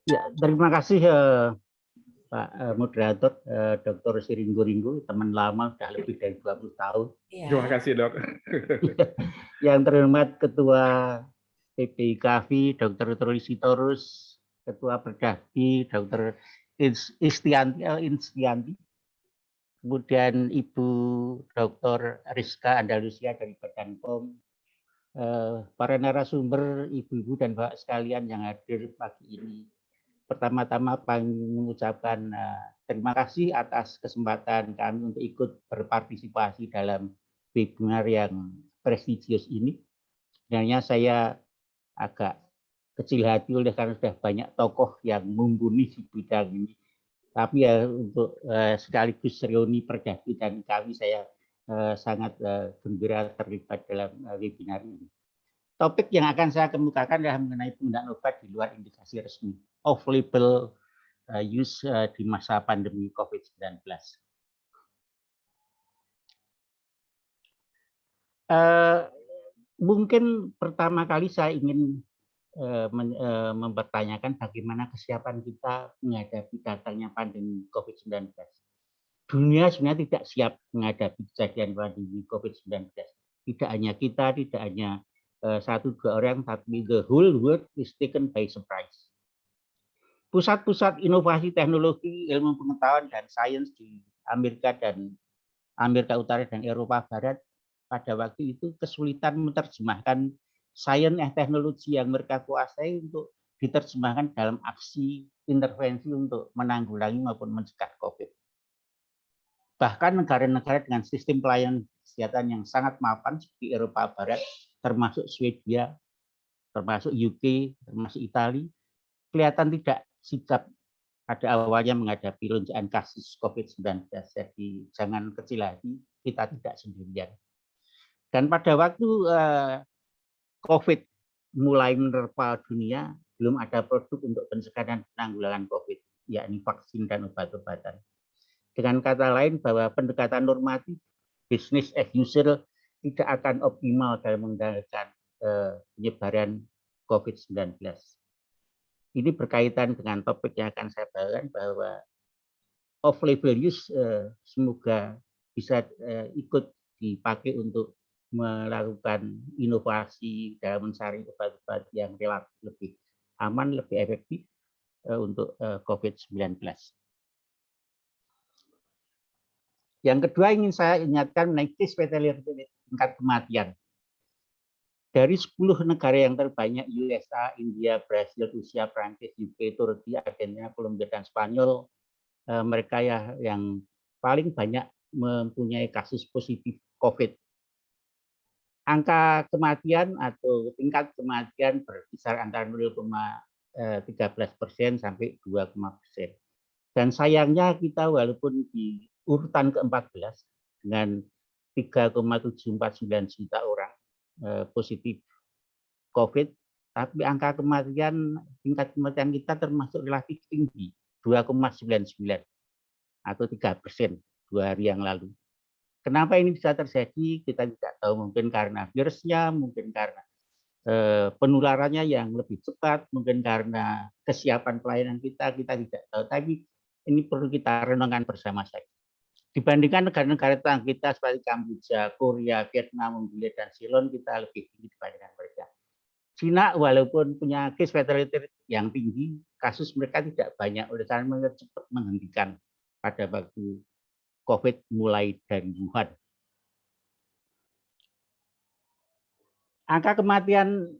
Ya, terima kasih Pak Moderator, Dr. Siringgo Ringgo, teman lama sudah lebih dari 20 tahun. Terima Ya, kasih, Dok. Yang terhormat Ketua PPIKAVI, Dr. Truli Sitorus, Ketua Perdadi, Dr. Instianti, kemudian Ibu Dr. Rizka Andalusia dari Badan POM, para narasumber, ibu-ibu dan bapak sekalian yang hadir pagi ini. Pertama-tama mengucapkan terima kasih atas kesempatan kami untuk ikut berpartisipasi dalam webinar yang prestisius ini. Sebenarnya saya agak kecil hati oleh karena sudah banyak tokoh yang mumpuni di bidang ini. Tapi ya untuk sekaligus reuni Perdadi dan kami, saya sangat gembira terlibat dalam webinar ini. Topik yang akan saya kemukakan adalah mengenai penggunaan obat di luar indikasi resmi, off-label use di masa pandemi COVID-19. Mungkin pertama kali saya ingin mempertanyakan bagaimana kesiapan kita menghadapi datangnya pandemi COVID-19. Dunia sebenarnya tidak siap menghadapi kejadian pandemi COVID-19. Tidak hanya kita, tidak hanya satu dua orang, tapi the whole world is taken by surprise. Pusat-pusat inovasi teknologi, ilmu pengetahuan, dan sains di Amerika Utara dan Eropa Barat pada waktu itu kesulitan menerjemahkan sains teknologi yang mereka kuasai untuk diterjemahkan dalam aksi intervensi untuk menanggulangi maupun mencegah COVID. Bahkan negara-negara dengan sistem pelayanan kesehatan yang sangat mapan seperti Eropa Barat, termasuk Swedia, termasuk UK, termasuk Italia, kelihatan tidak sigap pada awalnya menghadapi lonjakan kasus COVID-19. Jadi jangan kecil hati, kita tidak sendirian. Dan pada waktu COVID mulai menerpa dunia, belum ada produk untuk pencegahan dan penanggulangan COVID, yakni vaksin dan obat-obatan. Dengan kata lain, bahwa pendekatan normatif, business as usual, tidak akan optimal dalam mengendalikan penyebaran COVID-19. Ini berkaitan dengan topik yang akan saya bawakan, bahwa off-label use semoga bisa ikut dipakai untuk melakukan inovasi dalam mencari obat-obat yang relatif lebih aman, lebih efektif untuk COVID-19. Yang kedua, ingin saya ingatkan mengenai case fatality, tingkat kematian. Dari 10 negara yang terbanyak, USA, India, Brasil, Rusia, Prancis, UK, Turki, Argentina, Kolombia, dan Spanyol, mereka yang paling banyak mempunyai kasus positif COVID. Angka kematian atau tingkat kematian berkisar antara 0,13% sampai 2,%. Dan sayangnya kita walaupun di urutan ke-14 dengan 3,749 juta orang positif COVID, tapi angka kematian, tingkat kematian kita termasuk relatif tinggi, 2,99 atau 3% 2 hari yang lalu. Kenapa ini bisa terjadi? Kita tidak tahu, mungkin karena virusnya, mungkin karena penularannya yang lebih cepat, mungkin karena kesiapan pelayanan kita tidak tahu. Tapi ini perlu kita renungkan bersama saja. Dibandingkan negara-negara tetangga kita seperti Kamboja, Korea, Vietnam, Mongolia, dan Ceylon, kita lebih tinggi dibandingkan mereka. Cina walaupun punya case fatality yang tinggi, kasus mereka tidak banyak, oleh karena mereka cepat menghentikan pada waktu COVID mulai dari Wuhan. Angka kematian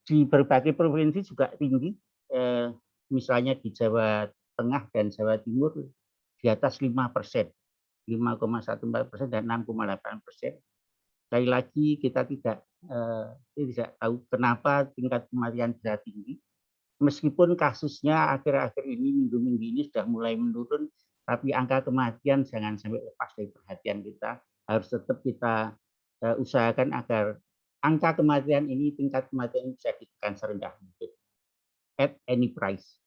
di berbagai provinsi juga tinggi, misalnya di Jawa Tengah dan Jawa Timur di atas 5%, 5,14% dan 6,8%. Sekali lagi kita tidak tahu kenapa tingkat kematian bisa tinggi. Meskipun kasusnya akhir-akhir ini, minggu-minggu ini sudah mulai menurun, tapi angka kematian jangan sampai lepas dari perhatian kita. Harus tetap kita usahakan agar angka kematian ini, tingkat kematian ini bisa ditekan serendah mungkin. At any price.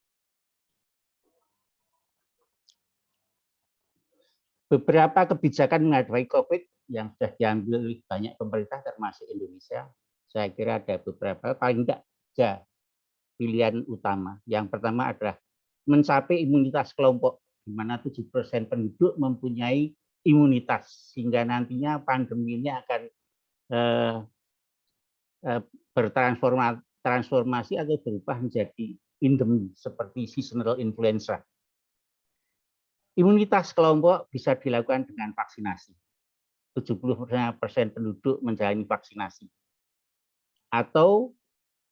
Beberapa kebijakan menghadapi COVID yang sudah diambil oleh banyak pemerintah termasuk Indonesia, saya kira ada beberapa, paling tidak pilihan utama. Yang pertama adalah mencapai imunitas kelompok, di mana 7% penduduk mempunyai imunitas, sehingga nantinya pandemi ini akan bertransformasi atau berubah menjadi endemi seperti seasonal influenza. Imunitas kelompok bisa dilakukan dengan vaksinasi. 70% penduduk menjalani vaksinasi. Atau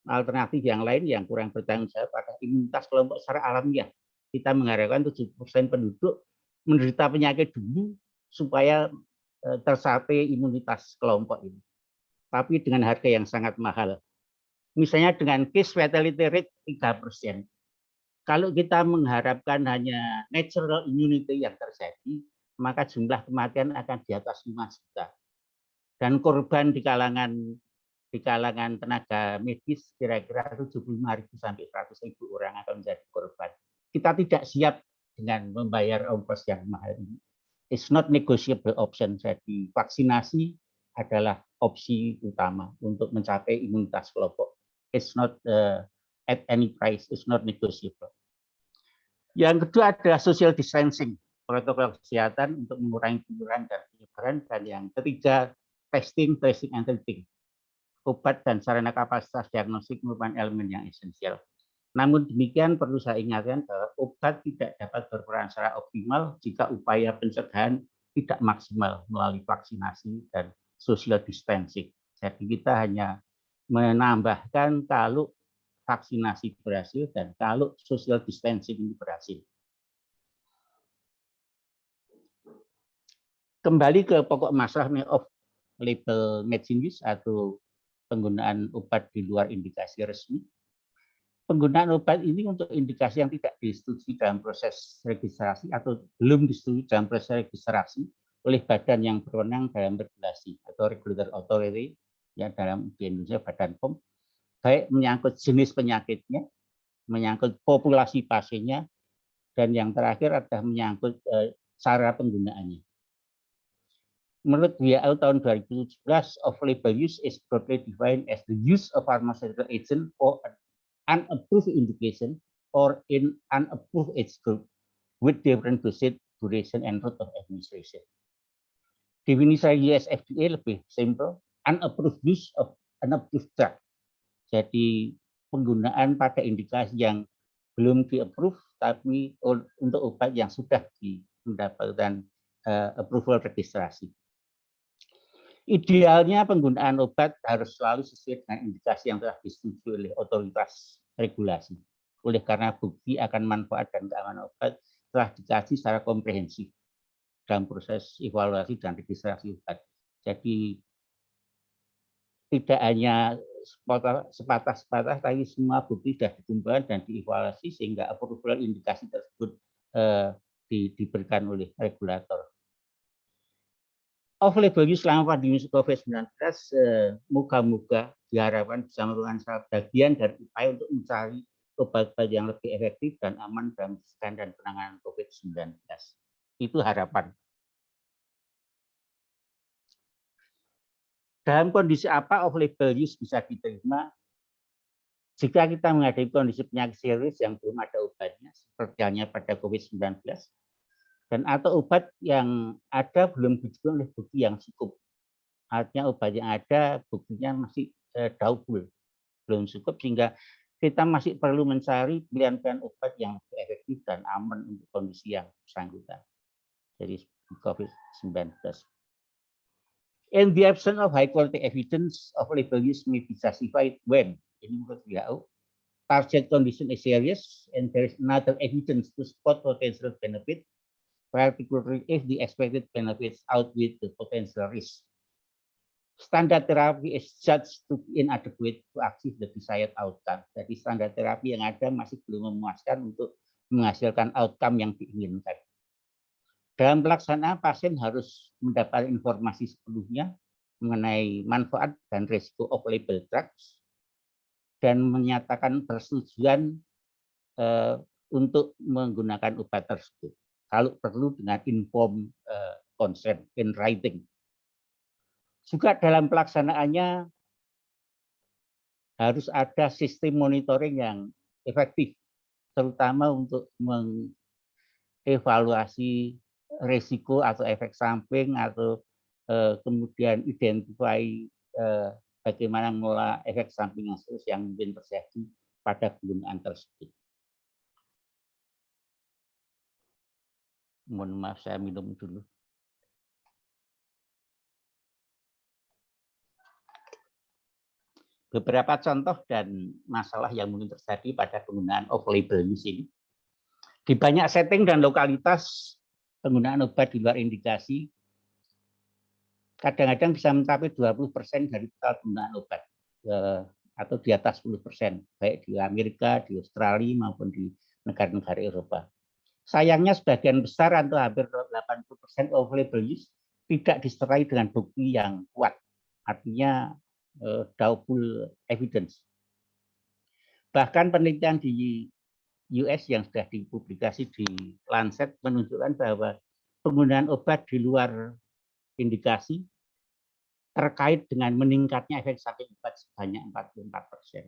alternatif yang lain yang kurang bertanggung jawab pada imunitas kelompok secara alamiah. Kita mengharapkan 70% penduduk menderita penyakit dulu supaya tercapai imunitas kelompok ini. Tapi dengan harga yang sangat mahal. Misalnya dengan case fatality rate 3%. Kalau kita mengharapkan hanya natural immunity yang terjadi, maka jumlah kematian akan di atas 5 juta. Dan korban di kalangan tenaga medis kira-kira 75.000 sampai 100.000 orang akan menjadi korban. Kita tidak siap dengan membayar ongkos yang mahal ini. It's not negotiable option. Jadi vaksinasi adalah opsi utama untuk mencapai imunitas kelompok. It's not at any price, it's not negotiable. Yang kedua adalah social distancing, protokol kesehatan untuk mengurangi penularan dan penyebaran. Dan yang ketiga, testing, tracing, and treating. Obat dan sarana kapasitas diagnostik merupakan elemen yang esensial. Namun demikian perlu saya ingatkan bahwa obat tidak dapat berperan secara optimal jika upaya pencegahan tidak maksimal melalui vaksinasi dan social distancing. Jadi kita hanya menambahkan kalau vaksinasi berhasil dan kalau social distancing ini berhasil. Kembali ke pokok masalah off-label medicine use atau penggunaan obat di luar indikasi resmi. Penggunaan obat ini untuk indikasi yang tidak disetujui dalam proses registrasi atau belum disetujui dalam proses registrasi oleh badan yang berwenang dalam regulasi atau regulator authority, ya dalam di Indonesia Badan POM, baik menyangkut jenis penyakitnya, menyangkut populasi pasiennya, dan yang terakhir adalah menyangkut cara penggunaannya. Menurut WHO tahun 2017, off-label use is broadly defined as the use of pharmaceutical agent for unapproved indication or in unapproved age group with different dosage, duration, and route of administration. Definisi US FDA lebih simple, unapproved use of unapproved drug. Jadi penggunaan pada indikasi yang belum di-approve, tapi untuk obat yang sudah mendapatkan approval registrasi. Idealnya penggunaan obat harus selalu sesuai dengan indikasi yang telah disetujui oleh otoritas regulasi. Oleh karena bukti akan manfaat dan keamanan obat telah dikaji secara komprehensif dalam proses evaluasi dan registrasi obat. Jadi tidak hanya sepatah-sepatah, tapi semua bukti sudah dikumpulkan dan dievaluasi sehingga approval indikasi tersebut diberikan oleh regulator. Off-label use selama pandemi COVID-19 moga-moga diharapkan bisa merupakan salah bagian dari upaya untuk mencari obat-obat yang lebih efektif dan aman dalam pencegahan dan penanganan COVID-19. Itu harapan. Dalam kondisi apa off-label use bisa diterima? Jika kita menghadapi kondisi penyakit serius yang belum ada obatnya, seperti halnya pada COVID-19, dan atau obat yang ada belum didukung oleh bukti yang cukup. Artinya obat yang ada buktinya masih doubtful, belum cukup, sehingga kita masih perlu mencari pilihan-pilihan obat yang lebih efektif dan aman untuk kondisi yang bersangkutan. Jadi COVID-19. In the absence of high quality evidence, off-label use may be justified when, ini menurut WHO, target condition is serious and there is another evidence to support potential benefit, particularly if the expected benefits outweigh the potential risk. Standard therapy is judged to be inadequate to achieve the desired outcome. Jadi standar terapi yang ada masih belum memuaskan untuk menghasilkan outcome yang diinginkan. Dalam pelaksanaan, pasien harus mendapat informasi sepenuhnya mengenai manfaat dan risiko off-label drugs dan menyatakan persetujuan untuk menggunakan obat tersebut. Kalau perlu dengan informed consent in writing. Juga dalam pelaksanaannya harus ada sistem monitoring yang efektif, terutama untuk mengevaluasi resiko atau efek samping atau kemudian identify bagaimana mengelola efek samping yang mungkin terjadi pada penggunaan tersebut. Mohon maaf, saya minum dulu. Beberapa contoh dan masalah yang mungkin terjadi pada penggunaan off-label use ini. Di banyak setting dan lokalitas, penggunaan obat di luar indikasi kadang-kadang bisa mencapai 20% dari total penggunaan obat, atau di atas 10%, baik di Amerika, di Australia, maupun di negara-negara Eropa. Sayangnya sebagian besar atau hampir 80% off-label use tidak disertai dengan bukti yang kuat, artinya double evidence. Bahkan penelitian di US yang sudah dipublikasi di Lancet menunjukkan bahwa penggunaan obat di luar indikasi terkait dengan meningkatnya efek samping obat sebanyak 44%.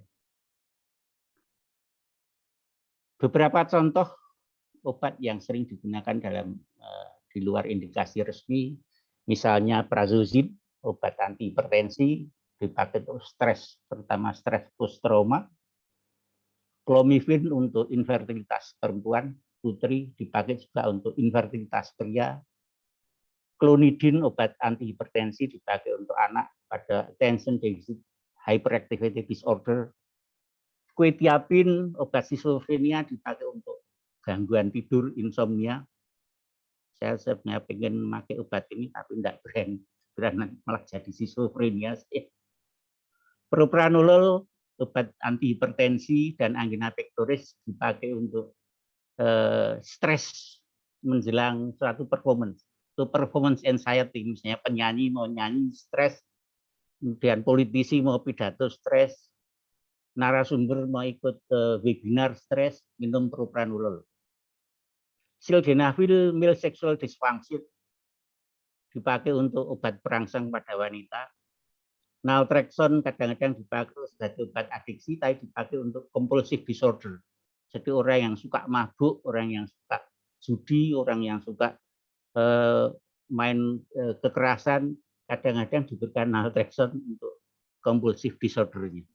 Beberapa contoh obat yang sering digunakan di luar indikasi resmi, misalnya Prazosin, obat anti hipertensi, dipakai untuk stres, terutama stres post-trauma. Clomifene untuk infertilitas perempuan, putri, dipakai juga untuk infertilitas pria. Clonidine, obat anti hipertensi, dipakai untuk anak pada attention deficit hyperactivity disorder. Quetiapine, obat schizophrenia, dipakai untuk gangguan tidur, insomnia. Saya sebenarnya pengen memakai obat ini, tapi tidak berani malah jadi schizophrenia. Propranolol, obat anti hipertensi dan angina pectoris, dipakai untuk stres menjelang suatu performance. Itu performance anxiety, misalnya penyanyi mau nyanyi stres, kemudian politisi mau pidato stres, narasumber mau ikut webinar stres, minum propranolol. Sildenafil, male sexual dysfunction, dipakai untuk obat perangsang pada wanita. Naltrexone kadang-kadang dipakai sebagai obat adiksi, tapi dipakai untuk compulsive disorder. Jadi orang yang suka mabuk, orang yang suka judi, orang yang suka main kekerasan, kadang-kadang diberikan naltrexone untuk compulsive disorder-nya.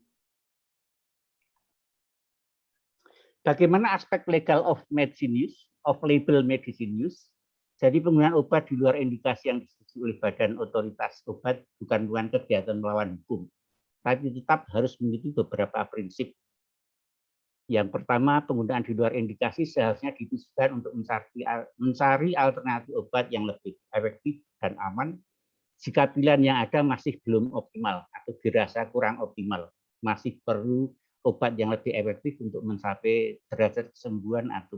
Bagaimana aspek legal of medicine use, of label medicine use? Jadi penggunaan obat di luar indikasi yang disetujui oleh badan otoritas obat bukan kegiatan melawan hukum, tapi tetap harus mengikuti beberapa prinsip. Yang pertama, penggunaan di luar indikasi seharusnya ditujukan untuk mencari alternatif obat yang lebih efektif dan aman jika pilihan yang ada masih belum optimal atau dirasa kurang optimal, masih perlu obat yang lebih efektif untuk mencapai derajat kesembuhan atau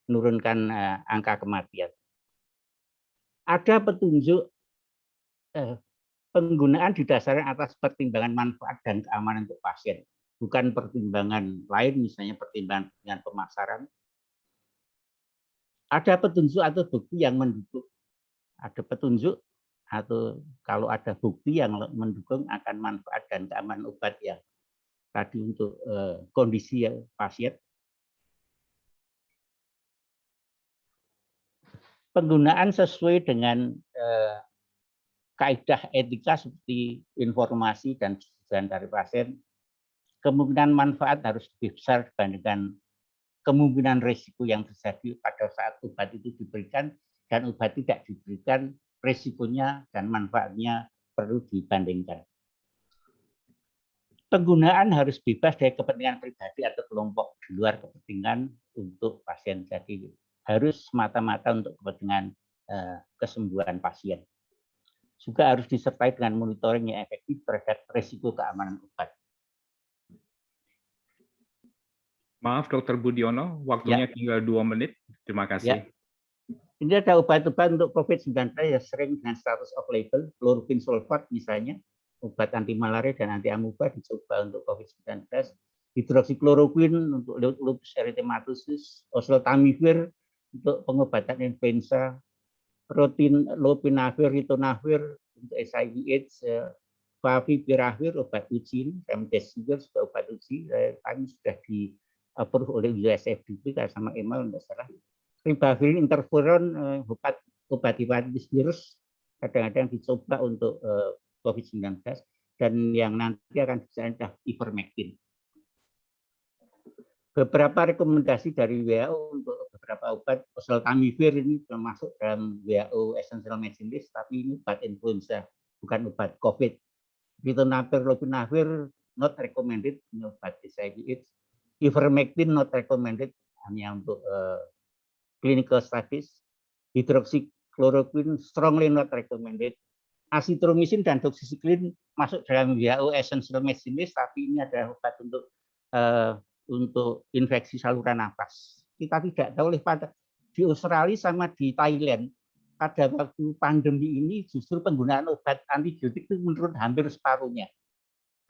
menurunkan angka kematian. Ada petunjuk penggunaan didasarkan atas pertimbangan manfaat dan keamanan untuk pasien, bukan pertimbangan lain, misalnya pertimbangan pemasaran. Ada petunjuk atau bukti yang mendukung. Ada petunjuk atau kalau ada bukti yang mendukung akan manfaat dan keamanan obat yang tadi untuk kondisi pasien. Penggunaan sesuai dengan kaidah etika seperti informasi dan kesetujuan dari pasien, kemungkinan manfaat harus lebih besar dibandingkan kemungkinan risiko yang terjadi pada saat obat itu diberikan dan obat tidak diberikan, risikonya dan manfaatnya perlu dibandingkan. Penggunaan harus bebas dari kepentingan pribadi atau kelompok di luar kepentingan untuk pasien. Jadi harus semata-mata untuk kepentingan kesembuhan pasien. Juga harus disertai dengan monitoring yang efektif terhadap risiko keamanan obat. Maaf, Dr. Budiono, waktunya tinggal 2 menit. Terima kasih. Ini ada obat-obat untuk COVID-19 yang sering dengan status off-label, chloroquine sulfat misalnya, obat anti malaria dan anti amuba dicoba untuk COVID-19, hidroksikloroquine untuk lupus erythematosus, oseltamivir untuk pengobatan influenza, lopinavir, ritonavir untuk HIV/AIDS, favipiravir obat uji, remdesivir obat uji, kami sudah approve oleh US FDA sama EMA tidak salah. Ribavirin interferon obat hepatitis virus kadang-kadang dicoba untuk COVID-19 dan yang nanti akan disediakan adalah ivermectin. Beberapa rekomendasi dari WHO untuk beberapa obat, oseltamivir ini termasuk dalam WHO Essential Medicine List, tapi ini obat influenza, bukan obat COVID. Ritonavir, lopinavir not recommended, ini obat HIV/AIDS. Ivermectin not recommended, hanya untuk clinical studies. Hydroxychloroquine strongly not recommended. Asitromisin dan doxycycline masuk dalam WHO Essential Medicine List, tapi ini adalah obat untuk infeksi saluran nafas. Kita tidak tahu pada di Australia sama di Thailand pada waktu pandemi ini justru penggunaan obat antibiotik itu menurun hampir separuhnya.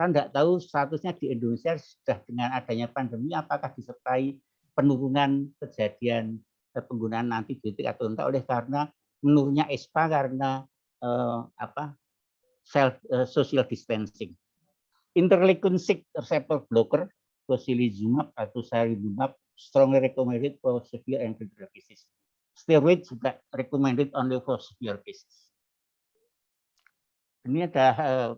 Kan tidak tahu statusnya di Indonesia sudah dengan adanya pandemi apakah disertai penurunan kejadian penggunaan antibiotik atau tidak oleh karena menurunnya ESPA karena social distancing. Interleukin 6 receptor blocker, tocilizumab atau sarilumab strongly recommended for severe and moderate cases. Steroid juga recommended only for severe cases. Ini adalah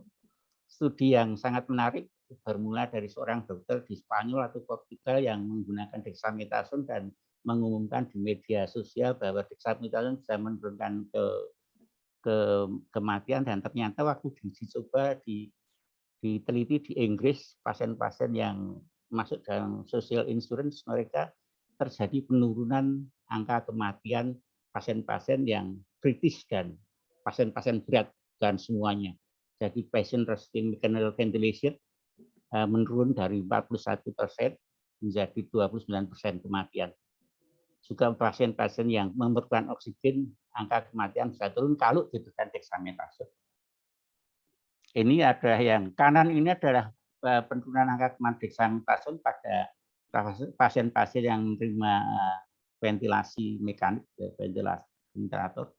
studi yang sangat menarik, bermula dari seorang dokter di Spanyol atau Portugal yang menggunakan dexamethasone dan mengumumkan di media sosial bahwa dexamethasone bisa menurunkan kematian, dan ternyata waktu diuji coba diteliti di Inggris, pasien-pasien yang masuk dalam social insurance mereka terjadi penurunan angka kematian pasien-pasien yang kritis dan pasien-pasien berat dan semuanya. Jadi patient receiving mechanical ventilation menurun dari 41% menjadi 29% kematian. Juga pasien-pasien yang memerlukan oksigen, angka kematian bisa turun kalau diberikan dexamethasone. Ini adalah yang kanan, ini adalah penurunan angka kematian dexamethasone pada pasien-pasien yang menerima ventilasi mekanik, ventilasi ventilator.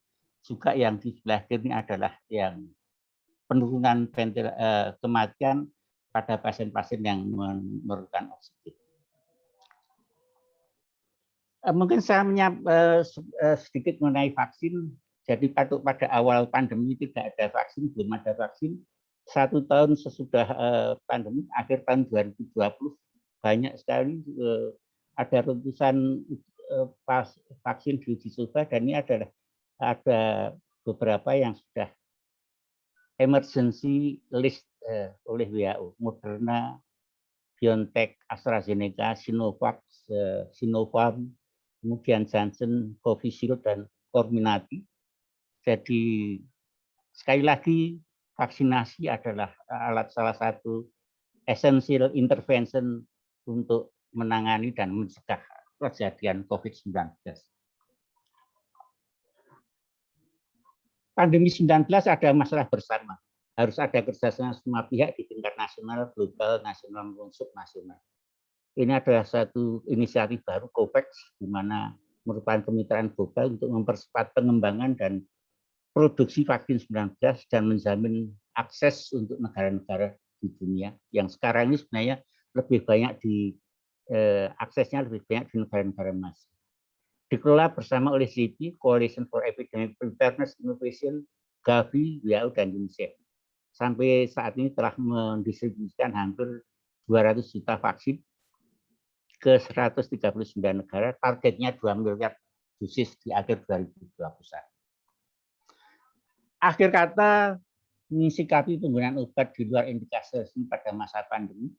Juga yang di sebelah kiri adalah yang penurunan kematian pada pasien-pasien yang memerlukan oksigen. Mungkin saya sedikit mengenai vaksin. Jadi pada awal pandemi tidak ada vaksin, belum ada vaksin. 1 tahun sesudah pandemi, akhir tahun 2020, banyak sekali ada ratusan vaksin diuji coba, dan ini adalah ada beberapa yang sudah emergency list oleh WHO, Moderna, BioNTech, AstraZeneca, Sinovac, Sinopharm, kemudian Janssen, Covishield, dan Comirnaty. Jadi sekali lagi vaksinasi adalah salah satu essential intervention untuk menangani dan mencegah kejadian COVID-19. Pandemi 19 ada masalah bersama. Harus ada kerjasama semua pihak di tingkat nasional, global, nasional, maupun subnasional. Ini adalah satu inisiatif baru COVAX, di mana merupakan kemitraan global untuk mempercepat pengembangan dan produksi vaksin 19 dan menjamin akses untuk negara-negara di dunia yang sekarang ini sebenarnya lebih banyak aksesnya lebih banyak di negara-negara emas. Dikelola bersama oleh CEPI, Coalition for Epidemic Preparedness Innovation, Gavi, WHO, dan UNICEF. Sampai saat ini telah mendistribusikan hampir 200 juta vaksin ke 139 negara, targetnya 2 miliar dosis di akhir 2021. Akhir kata, menyikapi penggunaan obat di luar indikasi pada masa pandemi.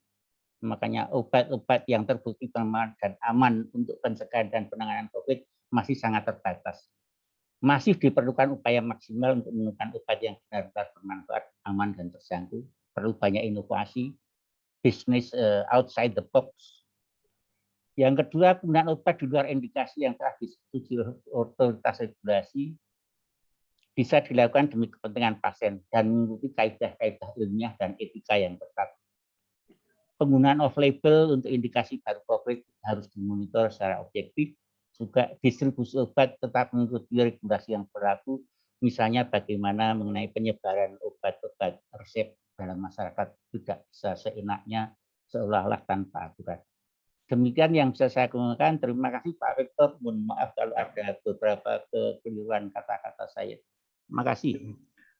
Makanya obat-obat yang terbukti aman dan aman untuk pencegahan dan penanganan COVID masih sangat terbatas. Masih diperlukan upaya maksimal untuk menemukan obat yang benar-benar bermanfaat, aman, dan terjangkau. Perlu banyak inovasi, bisnis outside the box. Yang kedua, penggunaan obat di luar indikasi yang telah disetujui otoritas regulasi bisa dilakukan demi kepentingan pasien dan mengikuti kaidah-kaidah ilmiah dan etika yang ketat. Penggunaan off-label untuk indikasi baru COVID harus dimonitor secara objektif. Juga distribusi obat tetap mengikuti regulasi yang berlaku, misalnya bagaimana mengenai penyebaran obat-obat resep dalam masyarakat tidak bisa seenaknya seolah-olah tanpa aturan. Demikian yang bisa saya kemukakan. Terima kasih Pak Rektor. Mohon maaf kalau ada beberapa kekeliruan kata-kata saya. Terima kasih.